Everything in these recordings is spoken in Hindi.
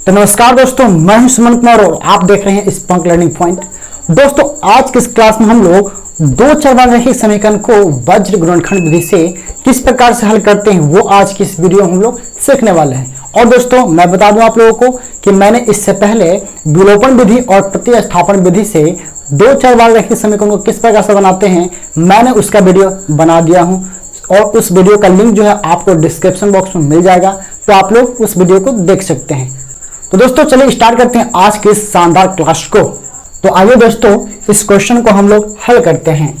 तो नमस्कार दोस्तों, मैं हूं सुमन कुमार और आप देख रहे हैं स्पंक लर्निंग पॉइंट। दोस्तों, आज की इस क्लास में हम लोग दो चरवाल रहित समीकरण को वज्र गुणनखंड विधि से किस प्रकार से हल करते हैं वो आज की इस वीडियो में हम लोग सीखने वाले हैं। और दोस्तों, मैं बता दूं आप लोगों को कि मैंने इससे पहले विलोपन विधि और प्रतिस्थापन विधि से दो चरवाल रहित समीकरण को किस प्रकार से बनाते हैं मैंने उसका वीडियो बना दिया हूं और उस वीडियो का लिंक जो है आपको डिस्क्रिप्शन बॉक्स में मिल जाएगा, तो आप लोग उस वीडियो को देख सकते हैं। तो दोस्तों, चलिए स्टार्ट करते हैं आज के इस शानदार क्लास को। तो आइए दोस्तों, इस क्वेश्चन को हम लोग हल करते हैं।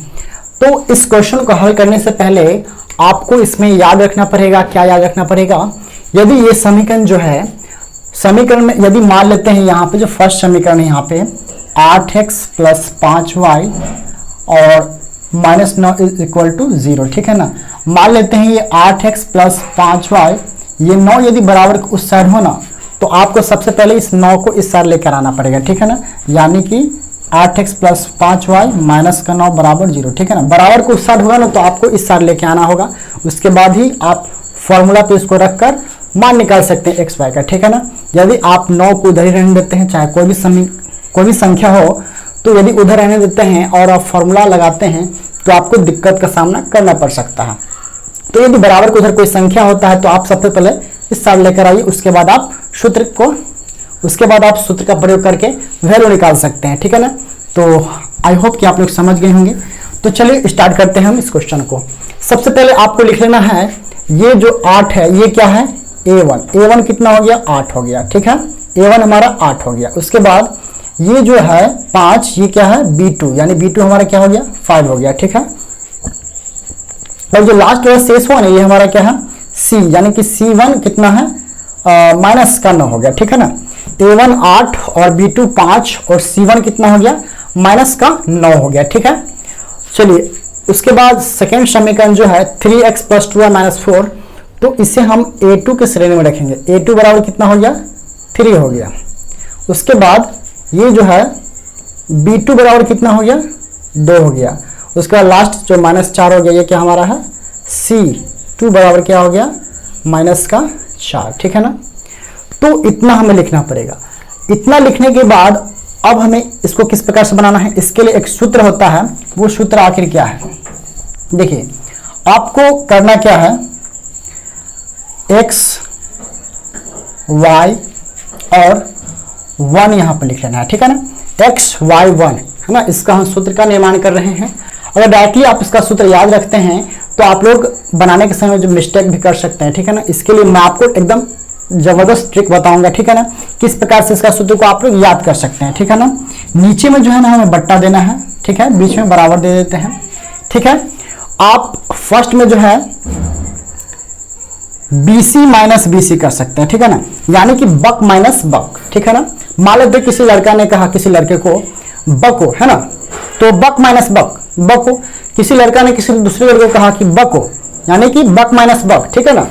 तो इस क्वेश्चन को हल करने से पहले आपको इसमें याद रखना पड़ेगा, क्या याद रखना पड़ेगा, यदि ये समीकरण जो है, समीकरण में यदि मान लेते हैं यहाँ पे जो फर्स्ट समीकरण है यहाँ पे 8x + 5y और -9 = 0, ठीक है ना। मान लेते हैं ये 8x + 5y, ये 9 यदि बराबर उस साइड हो ना, तो आपको सबसे पहले इस 9 को इस साइड लेकर आना पड़ेगा, ठीक है ना। यानी कि 8x + 5y -9 = 0, ठीक है ना। बराबर को उस साइड होगा ना, तो आपको इस साइड लेके आना होगा। उसके बाद ही आप फॉर्मूला पे इसको रखकर मान निकाल सकते हैं x y का, ठीक है ना। यदि आप 9 को उधर ही रहने देते हैं, चाहे कोई भी संख्या हो, तो यदि उधर रहने देते हैं और आप फॉर्मूला लगाते हैं तो आपको दिक्कत का सामना करना पड़ सकता है। तो यदि बराबर को उधर कोई संख्या होता है तो आप सबसे पहले इस साइड लेकर आइए, उसके बाद आप सूत्र का प्रयोग करके वैल्यू निकाल सकते हैं, ठीक है ना। तो आई होप कि आप लोग समझ गए होंगे। तो चलिए स्टार्ट करते हैं हम इस क्वेश्चन को। सबसे पहले आपको लिख लेना है, ये जो 8 है ये क्या है, a1 कितना हो गया, 8 हो गया, ठीक है। a1 हमारा 8 हो गया। उसके बाद ये जो है 5, ये क्या है, b2, यानी b2 हमारा क्या हो गया, 5 हो गया, ठीक है। और जो लास्ट वाला शेष हुआ ना, ये हमारा क्या है, c, यानी कि c1 कितना है, -9 हो गया, ठीक है ना। a1 8 और b2 5 और c1 कितना हो गया, -9 हो गया, ठीक है। चलिए, उसके बाद सेकेंड समीकरण जो है 3x + 2y - 4, तो इसे हम a2 के श्रेणी में रखेंगे। a2 बराबर कितना हो गया, 3 हो गया। उसके बाद ये जो है b2 बराबर कितना हो गया, 2 हो गया। उसके बाद लास्ट जो -4 हो गया, ये क्या हमारा है, c2 बराबर क्या हो गया, -4, ठीक है ना। तो इतना हमें लिखना पड़ेगा। इतना लिखने के बाद अब हमें इसको किस प्रकार से बनाना है, इसके लिए एक सूत्र होता है। वो सूत्र आखिर क्या है, देखिए आपको करना क्या है, x y और 1 यहाँ पर लिख लेना है, ठीक है ना। x y 1 है ना, इसका हम सूत्र का निर्माण कर रहे हैं। अगर डायरेक्टली आप इसका सूत्र याद रखते हैं तो आप लोग बनाने के समय जो मिस्टेक भी कर सकते हैं, ठीक है ना। इसके लिए मैं आपको एकदम जबरदस्त ट्रिक बताऊंगा, ठीक है ना, किस प्रकार से इसका सूत्र को आप लोग याद कर सकते हैं, ठीक है ना। नीचे में जो है ना हमें बट्टा देना है, ठीक है, बीच में बराबर दे देते हैं, ठीक है। आप फर्स्ट में जो है BC - BC कर सकते हैं, ठीक है ना, यानी कि बक माइनस बक, ठीक है ना। मान लेते किसी लड़का ने कहा किसी लड़के को बको, है ना, तो बक माइनस बको। किसी लड़का ने किसी दूसरे लड़के को कहा कि बको, यानी कि बक माइनस बक, ठीक है ना।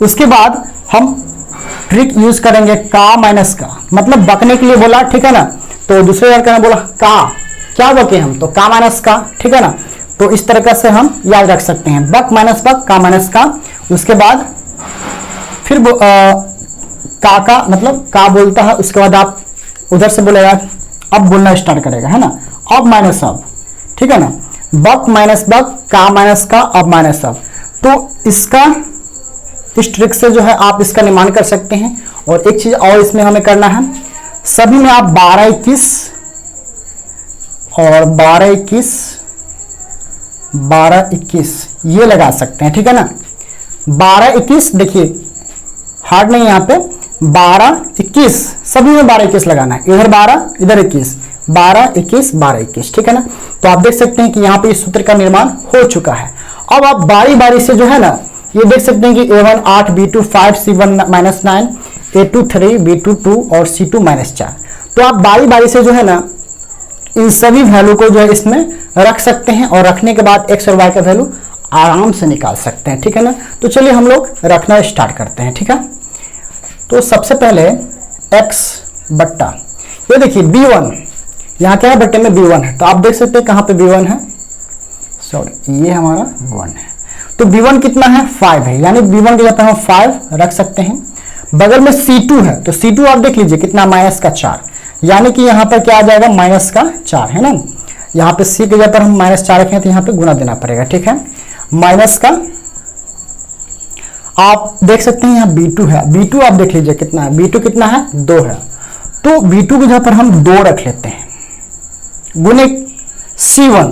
उसके बाद हम ट्रिक यूज करेंगे का माइनस का, मतलब बकने के लिए बोला, ठीक है ना, तो दूसरे लड़के ने बोला का, क्या बके हम, तो का माइनस का, ठीक है ना। तो इस तरीके से हम याद रख सकते हैं, बक माइनस बक, का माइनस का। उसके बाद फिर का मतलब का बोलता है, उसके बाद आप उधर से बोलेगा, अब बोलना स्टार्ट करेगा, है ना, अब माइनस अब, ठीक है ना, बक माइनस बक, का माइनस का, अब माइनस अब। तो इस ट्रिक से जो है आप इसका निर्माण कर सकते हैं। और एक चीज और इसमें हमें करना है, सभी में आप 12 21 और 12 21 ये लगा सकते हैं, ठीक है ना। 12 21 देखिए हार्ड नहीं, यहाँ पे 12 21 सभी में 12 21 लगाना है, इधर 12 इधर 21, 12 21 12 21, ठीक है ना। तो आप देख सकते हैं कि यहाँ पे इस सूत्र का निर्माण हो चुका है। अब आप बारी बारी से जो है ना, ये देख सकते हैं कि a1 8 b2 5 c1 -9 a2 3 b2 2 और c2 -4। तो आप बारी बारी से जो है ना इन सभी वैल्यू को जो है इसमें रख सकते हैं और रखने के बाद x और y का वैल्यू आराम से निकाल सकते हैं, ठीक है ना। तो चलिए हम लोग रखना स्टार्ट करते हैं, ठीक है। तो सबसे पहले x बट्टा, ये देखिए b1, यहाँ क्या है, बट्टे में b1 है, तो आप देख सकते हैं कहाँ पे b1 है, सॉरी ये हमारा 1 है। तो b1 कितना है, 5 है, यानी b1 की जगह पे हम 5 रख सकते हैं। बगल में C2 है, तो C2 आप देख लीजिए कितना, माइनस का 4, यानी कि यहाँ पर क्या आ जाएगा, माइनस का 4 है ना। यहाँ पे C की जगह पर हम -4 रखें तो यहाँ पे गुना देना पड़ेगा, ठीक है। माइनस का, आप देख सकते हैं यहाँ B2 है, B2 आप देख लीजिए कितना है, B2 कितना है, 2 है, तो B2 की जगह पर हम 2 रख लेते हैं, गुने C1।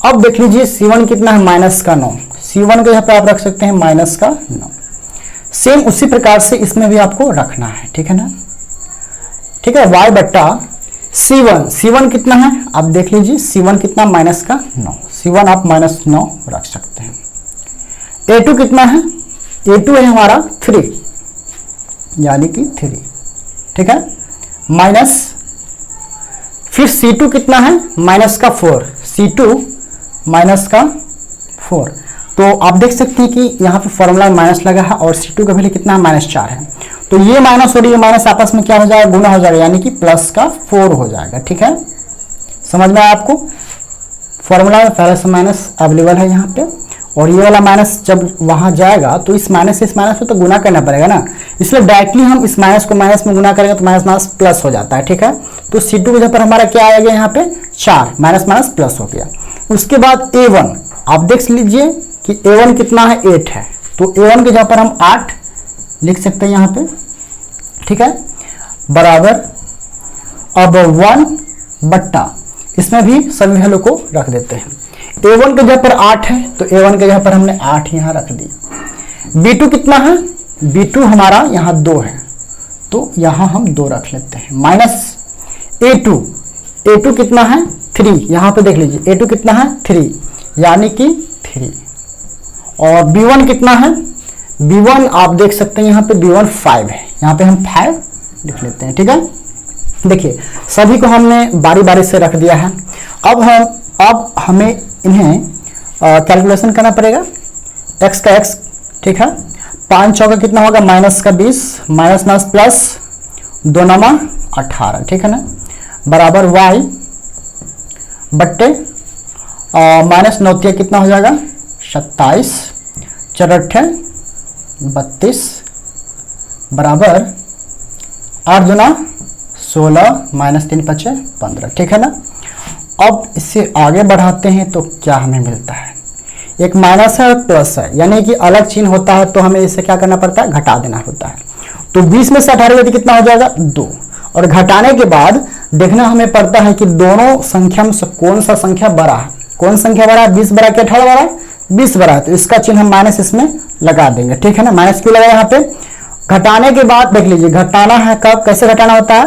अब देख लीजिए C1 कितना है, माइनस का 9, C1 के जगह पर आप रख सकते हैं माइनस का 9। सेम उसी प्रकार से इसमें भी आपको रखना है, ठीक है ना। ठीक है, y बट्टा C1, C1 कितना है आप देख लीजिए, C1 कितना, माइनस का 9, C1 आप -9 रख सकते हैं। A2 कितना है, A2 है हमारा 3, यानी कि 3, ठीक है, माइनस, फिर C2 कितना है, माइनस का 4, C2 माइनस का 4, तो आप देख सकते हैं कि यहाँ पे फॉर्मूला में माइनस लगा है और C2 का वैल्यू कितना है, -4 है, तो ये माइनस और ये माइनस आपस में क्या हो जाएगा, गुना हो जाएगा, यानी कि प्लस का 4 हो जाएगा, ठीक है। समझ में आया आपको, फॉर्मूला में पहले से माइनस अवेलेबल है यहाँ पे, और ये वाला माइनस जब वहाँ जाएगा तो इस माइनस से इस माइनस में तो गुना करना पड़ेगा ना, इसलिए डायरेक्टली हम इस माइनस को माइनस में गुना करेंगे तो माइनस माइनस प्लस हो जाता है, ठीक है। तो C2 की जगह पर हमारा क्या आएगा यहाँ पे, 4, माइनस माइनस प्लस हो गया। उसके बाद A1 आप देख लीजिए कि A1 कितना है, 8 है, तो A1 की जगह पर हम 8 लिख सकते हैं यहाँ पे, ठीक है, बराबर, अब 1 बट्टा, इसमें भी सभी वैल्यू को रख देते हैं। A1 की जगह पर 8 है, तो A1 की जगह पर हमने 8 यहाँ रख दिया। B2 कितना है, B2 हमारा यहाँ 2 है, तो यहाँ हम 2 रख लेते हैं, माइनस A2, A2 कितना है, 3, यहाँ पे देख लीजिए A2 कितना है, 3, यानी कि 3, और B1 कितना है, B1 आप देख सकते हैं यहाँ पे B1 5 है, यहाँ पे हम 5 लिख लेते हैं, ठीक है। देखिए सभी को हमने बारी बारी से रख दिया है। अब हमें इन्हें कैलकुलेशन करना पड़ेगा, x का x, ठीक है, 5 चौका कितना होगा, माइनस का 20, माइनस माइनस प्लस 2 नमा 18, ठीक है ना, बराबर y बट्टे माइनस 9 कितना हो जाएगा, 27, 4 32, बराबर 8 दूना 16, माइनस 3 5 15, ठीक है ना। अब इससे आगे बढ़ाते हैं तो क्या हमें मिलता है, एक माइनस है और प्लस है, यानी कि अलग चिन्ह होता है तो हमें इसे क्या करना पड़ता है, घटा देना होता है। तो 20 में से 18 यदि कितना हो जाएगा, 2, और घटाने के बाद देखना हमें पड़ता है कि दोनों संख्या में से कौन सा संख्या बड़ा है, कौन संख्या बड़ा है, 20 बड़ा कि 18 बड़ा है, 20 बड़ा है, तो इसका चिन्ह हम माइनस इसमें लगा देंगे, ठीक है ना। माइनस क्यों लगा यहाँ पे, घटाने के बाद देख लीजिए, घटाना है कब, कैसे घटाना होता है,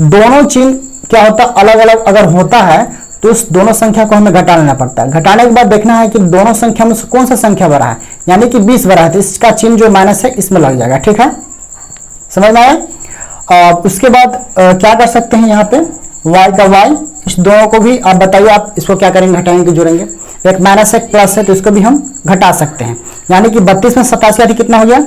दोनों चिन्ह क्या होता है, अलग अलग अगर होता है तो उस दोनों संख्या को हमें घटा लेना पड़ता है। घटाने के बाद देखना है कि दोनों संख्या में से कौन सा संख्या बड़ा है, यानी कि 20 बड़ा है, तो इसका चिन्ह जो माइनस है इसमें लग जाएगा, ठीक है, समझ में आया। उसके बाद क्या कर सकते हैं, यहाँ पे y का y, इस दोनों को भी आप बताइए, आप इसको क्या करेंगे, घटाएंगे, जोड़ेंगे, एक माइनस एक प्लस है तो इसको भी हम घटा सकते हैं, यानी कि 32 में 87 कितना हो गया,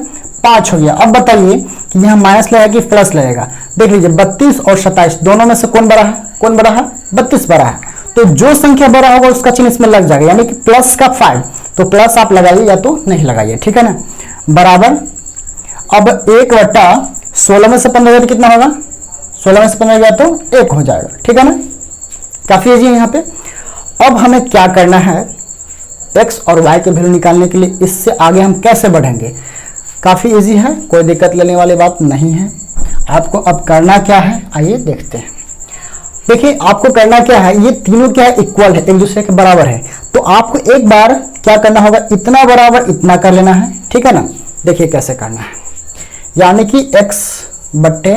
5 हो गया। अब बताइए कि यहाँ माइनस लगेगा कि प्लस लगेगा, देख लीजिए 32 और 27 दोनों में से कौन बड़ा है, कौन बड़ा है, 32 बड़ा है, तो जो संख्या बड़ा होगा उसका चिन्ह इसमें लग जाएगा, यानी कि प्लस का 5, तो प्लस आप लगाइए या तो नहीं लगाइए, ठीक है ना, बराबर। अब 1 बट्टा 16 में से 15 कितना होगा, 16 में से 15 गया तो 1 हो जाएगा, ठीक है ना, काफी इजी है यहाँ पे। अब हमें क्या करना है, x और y के वैल्यू निकालने के लिए इससे आगे हम कैसे बढ़ेंगे, काफी इजी है, कोई दिक्कत लेने वाली बात नहीं है। आपको अब करना क्या है, आइए देखते हैं। देखिए आपको करना क्या है, ये तीनों क्या है, इक्वल है, एक दूसरे के बराबर है, तो आपको एक बार क्या करना होगा, इतना बराबर इतना कर लेना है, ठीक है ना। देखिए कैसे करना है, यानी कि x बट्टे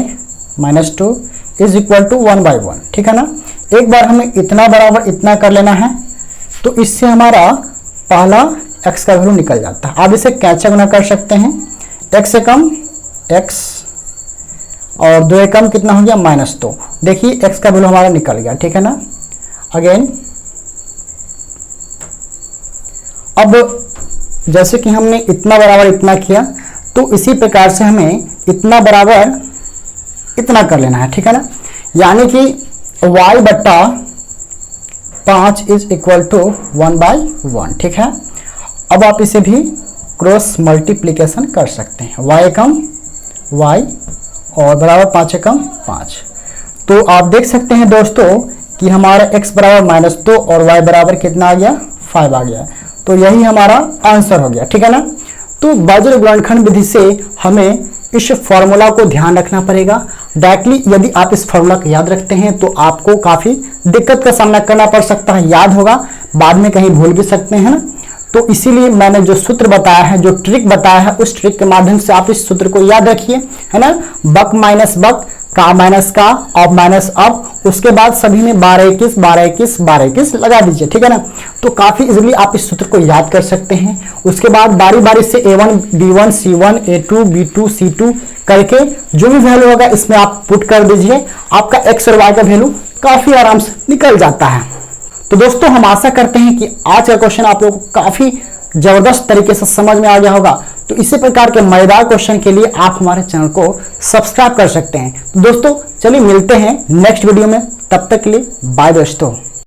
-2 इज इक्वल टू 1/1, ठीक है ना। एक बार हमें इतना बराबर इतना कर लेना है, तो इससे हमारा पहला x का वैल्यू निकल जाता है। आप इसे कैसे गुना कर सकते हैं, x से कम x और 2 कम कितना हो गया, -2, देखिए x का वैल्यू हमारा निकल गया, ठीक है ना। अगेन अब जैसे कि हमने इतना बराबर इतना किया, तो इसी प्रकार से हमें इतना बराबर इतना कर लेना है, ठीक है ना, यानी कि y बट्टा 5 इज इक्वल टू 1/1, ठीक है। अब आप इसे भी क्रॉस मल्टीप्लीकेशन कर सकते हैं, y कम y और बराबर 5 एकम 5। तो आप देख सकते हैं दोस्तों कि हमारा x बराबर -2 और y बराबर कितना आ गया 5 आ गया। तो यही हमारा आंसर हो गया, ठीक है ना। तो बाजरे गुणनखंड विधि से हमें इस फॉर्मूला को ध्यान रखना पड़ेगा। डायरेक्टली यदि आप इस फॉर्मूला को याद रखते हैं तो आपको काफी दिक्कत का सामना करना पड़ सकता है, याद होगा बाद में कहीं भूल भी सकते हैं ना। तो इसीलिए मैंने जो सूत्र बताया है, जो ट्रिक बताया है, उस ट्रिक के माध्यम से आप इस सूत्र को याद रखिए, है ना। बक माइनस बक, का माइनस का, अब माइनस अब, उसके बाद सभी में 12 21 12 21 12 21 लगा दीजिए, ठीक है ना। तो काफी इजीली आप इस सूत्र को याद कर सकते हैं। उसके बाद बारी बारी से a1 b1 c1 a2 b2 c2 करके जो भी वैल्यू होगा इसमें आप पुट कर दीजिए, आपका x और y का वैल्यू काफी आराम से निकल जाता है। तो दोस्तों हम आशा करते हैं कि आज का क्वेश्चन आप लोगों को काफी जबरदस्त तरीके से समझ में आ गया होगा। तो इसी प्रकार के मजेदार क्वेश्चन के लिए आप हमारे चैनल को सब्सक्राइब कर सकते हैं। तो दोस्तों चलिए मिलते हैं नेक्स्ट वीडियो में, तब तक के लिए बाय दोस्तों।